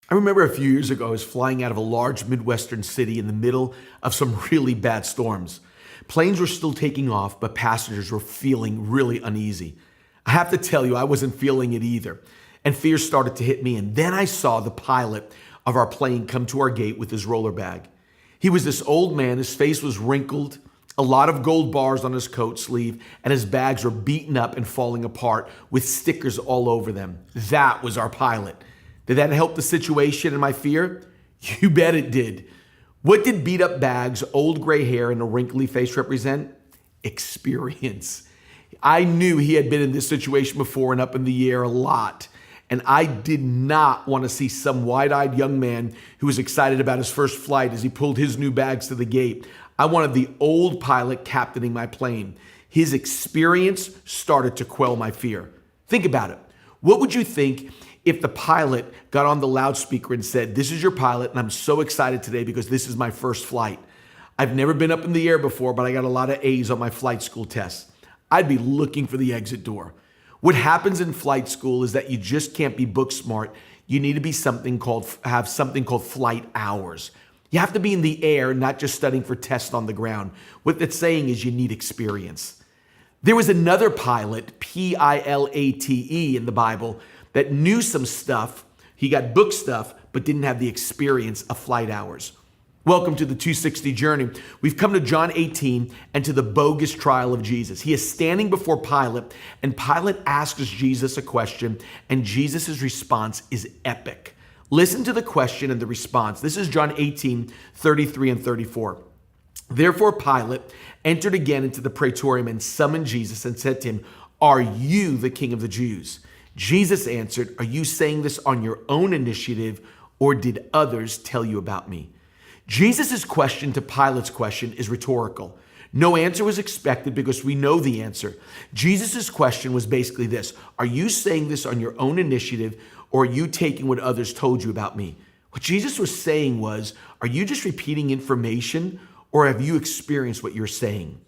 I remember a few years ago, I was flying out of a large Midwestern city in the middle of some really bad storms. Planes were still taking off, but passengers were feeling really uneasy. I have to tell you, I wasn't feeling it either. And fear started to hit me. And then I saw the pilot of our plane come to our gate with his roller bag. He was this old man. His face was wrinkled, a lot of gold bars on his coat sleeve, and his bags were beaten up and falling apart with stickers all over them. That was our pilot. Did that help the situation and my fear? You bet it did. What did beat up bags, old gray hair, and a wrinkly face represent? Experience. I knew he had been in this situation before and up in the air a lot. And I did not want to see some wide-eyed young man who was excited about his first flight as he pulled his new bags to the gate. I wanted the old pilot captaining my plane. His experience started to quell my fear. Think about it. What would you think if the pilot got on the loudspeaker and said, "This is your pilot, and I'm so excited today because this is my first flight. I've never been up in the air before, but I got a lot of A's on my flight school tests." I'd be looking for the exit door. What happens in flight school is that you just can't be book smart. You need to be have something called flight hours. You have to be in the air, not just studying for tests on the ground. What that's saying is you need experience. There was another pilot, Pilate, in the Bible that knew some stuff. He got book stuff, but didn't have the experience of flight hours. Welcome to the 260 journey. We've come to John 18 and to the bogus trial of Jesus. He is standing before Pilate, and Pilate asks Jesus a question, and Jesus' response is epic. Listen to the question and the response. This is John 18, 33 and 34. Therefore Pilate entered again into the praetorium and summoned Jesus and said to him, "Are you the king of the Jews?" Jesus answered, "Are you saying this on your own initiative, or did others tell you about me?" Jesus' question to Pilate's question is rhetorical. No answer was expected because we know the answer. Jesus' question was basically this: are you saying this on your own initiative, or are you taking what others told you about me? What Jesus was saying was, are you just repeating information, or have you experienced what you're saying?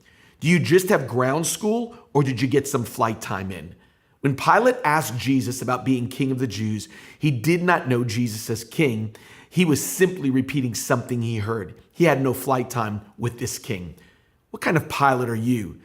Do you just have ground school, or did you get some flight time in? When Pilate asked Jesus about being king of the Jews, he did not know Jesus as king. He was simply repeating something he heard. He had no flight time with this king. What kind of Pilate are you?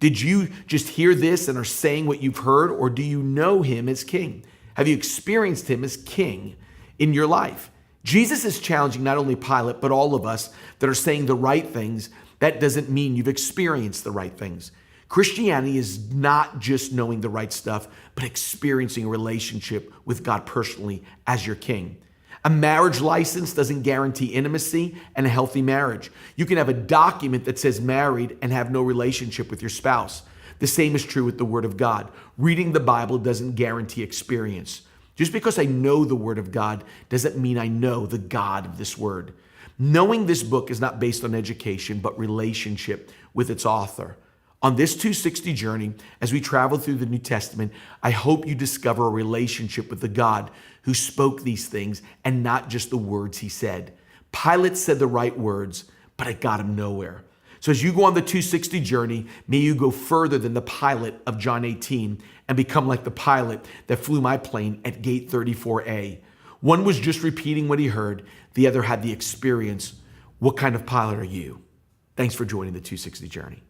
Did you just hear this and are saying what you've heard, or do you know him as king? Have you experienced him as king in your life? Jesus is challenging not only Pilate, but all of us that are saying the right things. That doesn't mean you've experienced the right things. Christianity is not just knowing the right stuff, but experiencing a relationship with God personally as your king. A marriage license doesn't guarantee intimacy and a healthy marriage. You can have a document that says married and have no relationship with your spouse. The same is true with the Word of God. Reading the Bible doesn't guarantee experience. Just because I know the Word of God doesn't mean I know the God of this Word. Knowing this book is not based on education, but relationship with its author. On this 260 journey, as we travel through the New Testament, I hope you discover a relationship with the God who spoke these things and not just the words he said. Pilate said the right words, but it got him nowhere. So as you go on the 260 journey, may you go further than the Pilate of John 18 and become like the pilot that flew my plane at gate 34A. One was just repeating what he heard. The other had the experience. What kind of pilot are you? Thanks for joining the 260 journey.